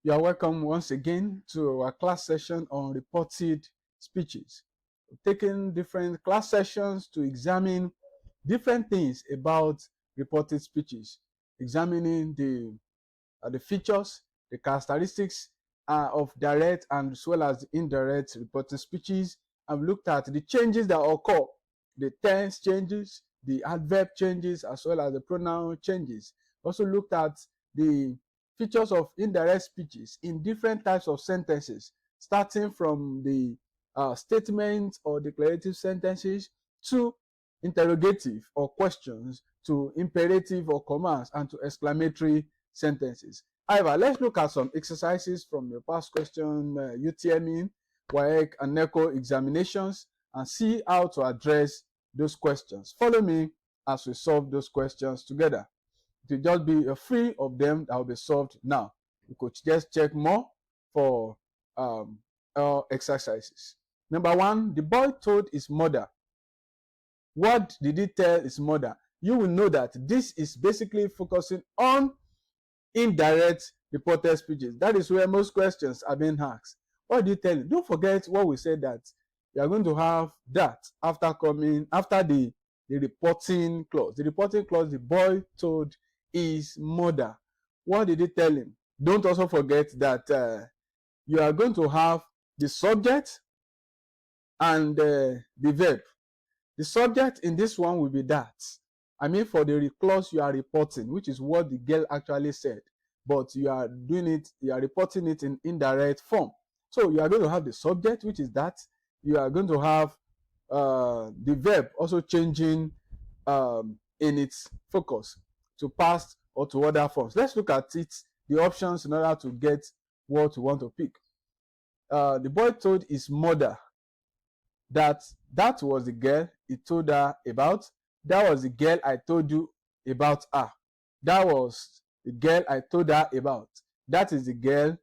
You are welcome once again to our class session on reported speeches. We're taking different class sessions to examine different things about reported speeches, examining the features, the characteristics of direct and as well as the indirect reported speeches. I've looked at the changes that occur, the tense changes, the adverb changes, as well as the pronoun changes. Also looked at the features of indirect speeches in different types of sentences, starting from the statement or declarative sentences to interrogative or questions, to imperative or commands, and to exclamatory sentences. However, let's look at some exercises from your past question, UTME, WAEC, and NECO examinations, and see how to address those questions. Follow me as we solve those questions together. It will just be a few of them that will be solved now. You could just check more for exercises. Number one, the boy told his mother. What did he tell his mother? You will know that this is basically focusing on indirect reported speeches. That is where most questions are being asked. What did you tell him? Don't forget what we said, that you are going to have that after the reporting clause. The reporting clause, the boy told his mother. What did he tell him? Don't also forget that you are going to have the subject and the verb. The subject in this one will be that. I mean, for the clause you are reporting, which is what the girl actually said, but you are reporting it in indirect form. So you are going to have the subject, which is that. You are going to have the verb also changing in its focus to past or to other forms. Let's look at it, the options, in order to get what we want to pick. The boy told his mother that was the girl he told her about. That was the girl I told you about her. That was the girl I told her about. That is the girl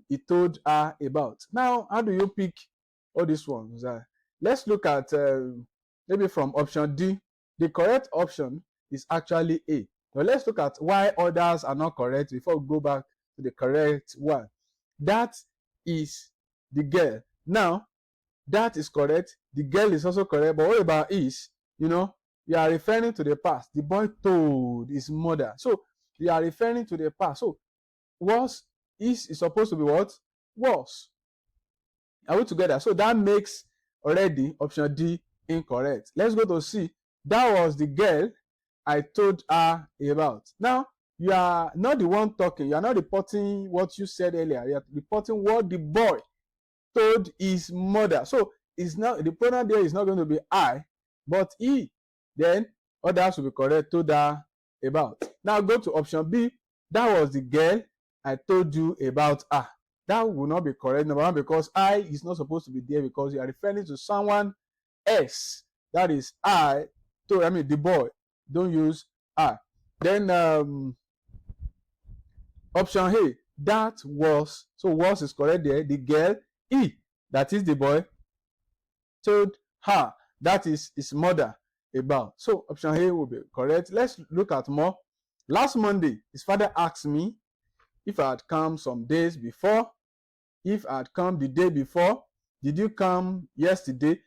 he told her about. Now, how do you pick all these ones? Let's look at maybe from option D. The correct option is actually A. Now, let's look at why others are not correct before we go back to the correct one. That is the girl. Now, that is correct. The girl is also correct. But what about is? You are referring to the past. The boy told his mother. So you are referring to the past. So was is supposed to be what? Was. Are we together? So that makes already option D incorrect. Let's go to C. That was the girl I told her about. Now, you are not the one talking. You are not reporting what you said earlier. You are reporting what the boy told his mother. So it's not, the pronoun there is not going to be I, but he. Then others will be correct, told her about. Now go to option B. That was the girl I told you about her. That will not be correct, number one, because I is not supposed to be there, because you are referring to someone else. That is I told, the boy. Don't use I. Then option A. That was, so was is correct there. The girl, he, that is the boy, told her, that is his mother, about. So option A will be correct. Let's look at more. Last Monday, his father asked me if I had come some days before. If I had come the day before. Did you come yesterday?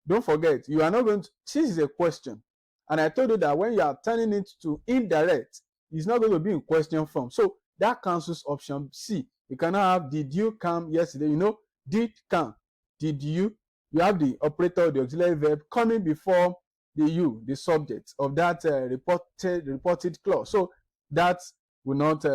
Don't forget, you are not going to, this is a question. And I told you that when you are turning it to indirect, it's not going to be in question form. So that cancels option C. You cannot have did you come yesterday. Did come. Did you? You have the operator, the auxiliary verb coming before the you, the subject of that reported clause. So that will not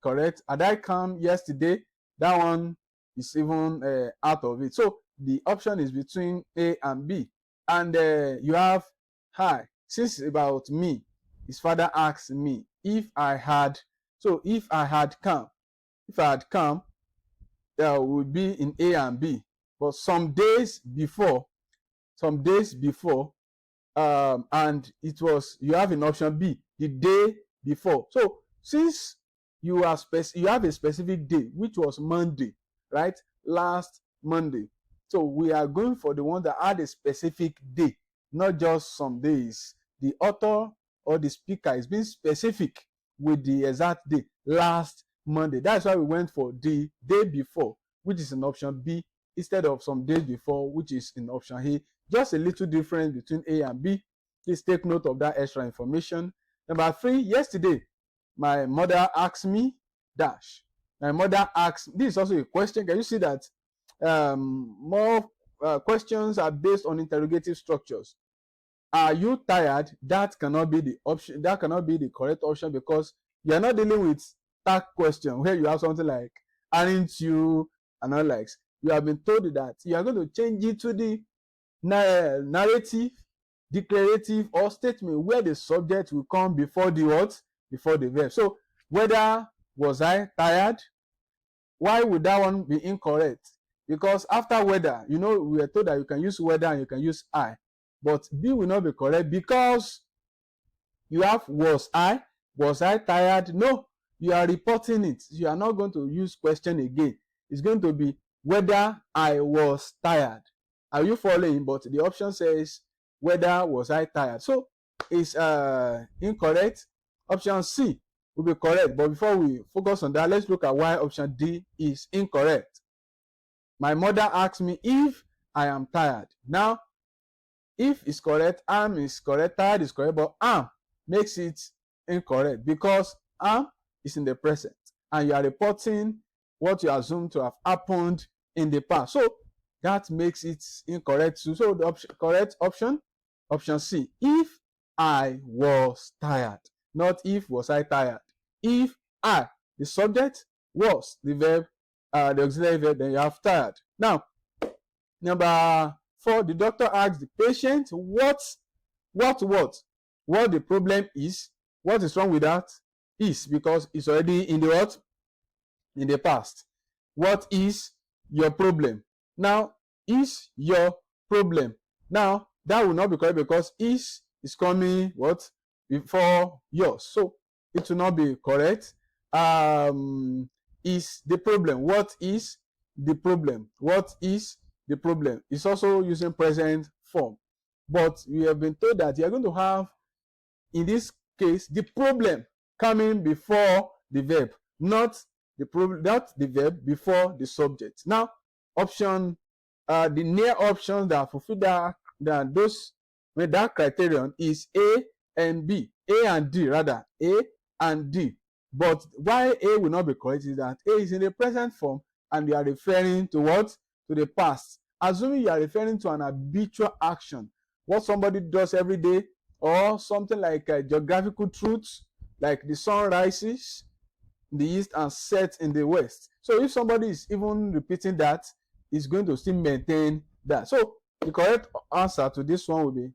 correct. Had I come yesterday? That one is even out of it. So the option is between A and B. And you have hi. Since it's about me, his father asked me if I had. So if I had come, that would be in A and B. But some days before, and it was, you have in option B, the day before. So since you have a specific day, which was Monday, right? Last Monday. So we are going for the one that had a specific day, not just some days. The author or the speaker is being specific with the exact day, last Monday. That's why we went for the day before, which is in option B, instead of some days before, which is in option A. Just a little difference between A and B. Please take note of that extra information. Number 3, yesterday, my mother asked me dash. My mother asked, this is also a question. Can you see that more questions are based on interrogative structures? Are you tired? That cannot be the option. That cannot be the correct option, because you are not dealing with tag question where you have something like aren't you and all likes. You have been told that you are going to change it to the narrative, declarative, or statement where the subject will come before the what? Before the verb. So whether was I tired? Why would that one be incorrect? Because after whether, we were told that you can use whether and you can use I. But B will not be correct because you have was I tired? No, you are reporting it. You are not going to use question again. It's going to be whether I was tired. Are you following? But the option says whether was I tired. So it's incorrect. Option C will be correct. But before we focus on that, let's look at why option D is incorrect. My mother asked me if I am tired. Now, if is correct, am is correct, tired is correct, but am makes it incorrect because am is in the present and you are reporting what you assume to have happened in the past. So that makes it incorrect. So the correct option C. If I was tired, not if was I tired. If I, the subject, was the verb, the auxiliary verb, then you have tired. Now, number 4, the doctor asked the patient what the problem is. What is wrong with that? Is, because it's already in the what? In the past. What is your problem? Now, is your problem. Now, that will not be correct because is coming what? Before yours. So, it will not be correct. Is the problem. What is the problem? What is the problem? It's also using present form. But we have been told that you are going to have, in this case, the problem coming before the verb, not the verb before the subject. Now, option, the near options that fulfill that criterion is A and B. A and D, rather. A and D. But why A will not be correct is that A is in the present form and you are referring to what? To the past. Assuming you are referring to an habitual action, what somebody does every day, or something like geographical truths, like the sun rises in the east and sets in the west. So if somebody is even repeating that, it's going to still maintain that. So the correct answer to this one will be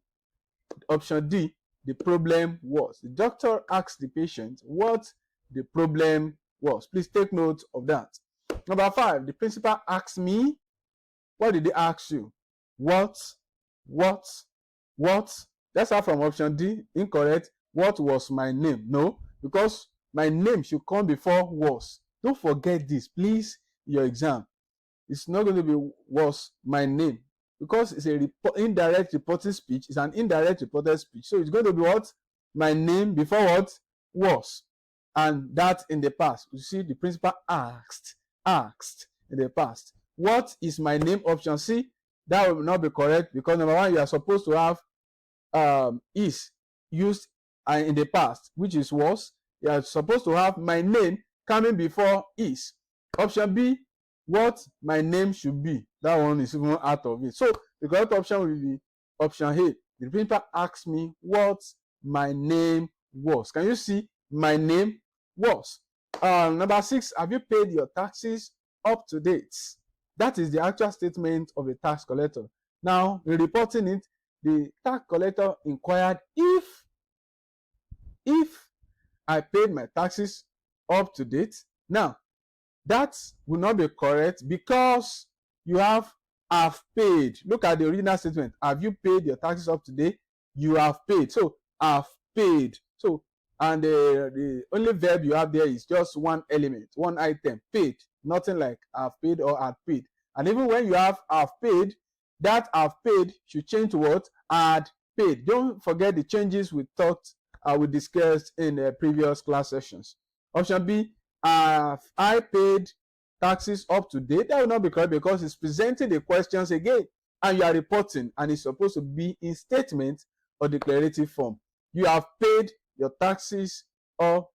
option D. The problem was. The doctor asked the patient what the problem was. Please take note of that. Number 5, the principal asked me. What did they ask you? What? Let's start from option D. Incorrect. What was my name? No, because my name should come before was. Don't forget this, please. Your exam. It's not going to be was my name, because it's a indirect reporting speech. It's an indirect reported speech. So it's going to be what? My name before what? Was. And that in the past. You see, the principal asked in the past. What is my name? Option C. That will not be correct because number 1, you are supposed to have is used in the past, which is was. You are supposed to have my name coming before is. Option B, what my name should be. That one is even out of it. So the correct option will be option A. The principal asked me what my name was. Can you see? My name was. Number 6, have you paid your taxes up to date? That is the actual statement of a tax collector. Now, in reporting it, the tax collector inquired if I paid my taxes up to date. Now, that will not be correct because you have paid. Look at the original statement. Have you paid your taxes up to date? You have paid. So, have paid. So, and the only verb you have there is just one element, one item, paid. Nothing like have paid or had paid. And even when you have paid, that have paid should change to what? Had paid. Don't forget the changes we discussed in the previous class sessions. Option B, have I paid taxes up to date? That will not be correct because it's presenting the questions again and you are reporting, and it's supposed to be in statement or declarative form. You have paid your taxes up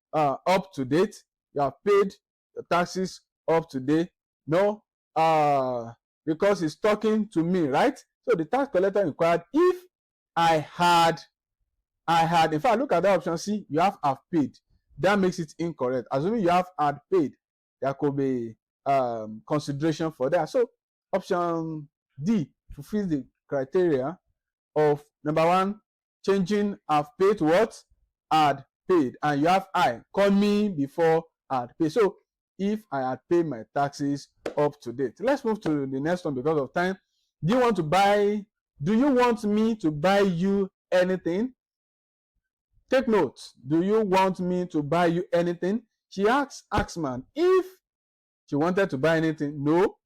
to date. You have paid your taxes up to date. No, because it's talking to me, right? So the tax collector inquired if I had, in fact, look at that option C, you have paid. That makes it incorrect. Assuming you have had paid, there could be consideration for that. So option D fulfills the criteria of number one, changing have paid to what? Had paid. And you have I, call me before had paid. So if I had paid my taxes up to date. Let's move to the next one because of time. Do you want me to buy you anything? Take note. Do you want me to buy you anything? She asks Axman if she wanted to buy anything. No.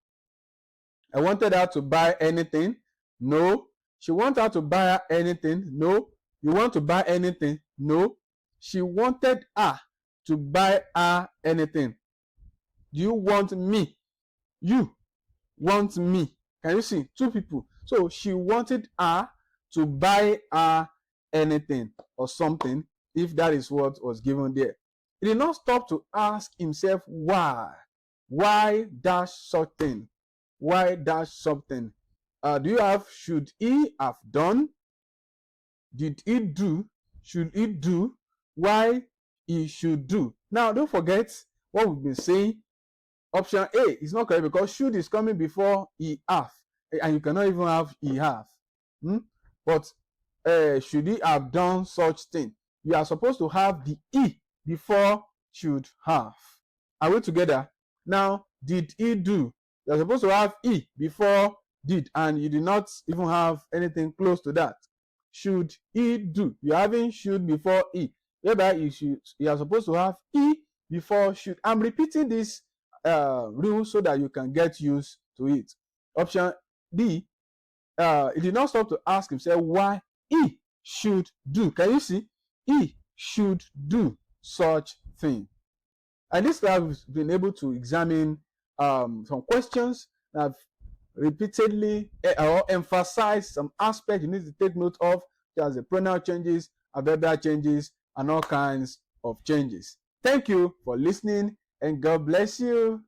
I wanted her to buy anything. No. She wanted her to buy her anything. No. You want to buy anything? No. She wanted her to buy her anything. Do you want me? You want me. Can you see? Two people. So she wanted her to buy her anything or something, if that is what was given there. He did not stop to ask himself why. Why dash something? Why dash something? Do you have should he have done? Did he do? Should he do? Why he should do? Now don't forget what we've been saying. Option A is not correct because should is coming before he have, and you cannot even have he have. But should he have done such thing? You are supposed to have the E before should have. Are we together? Now, did he do? You are supposed to have E before did, and you did not even have anything close to that. Should he do? You are having should before E. Whereby you are supposed to have E before should. I'm repeating this rule so that you can get used to it. Option D, he did not stop to ask himself why he should do. Can you see? He should do such thing. And this class has been able to examine some questions that have repeatedly or emphasized some aspects you need to take note of, such as the pronoun changes, adverbial changes, and all kinds of changes. Thank you for listening, and God bless you.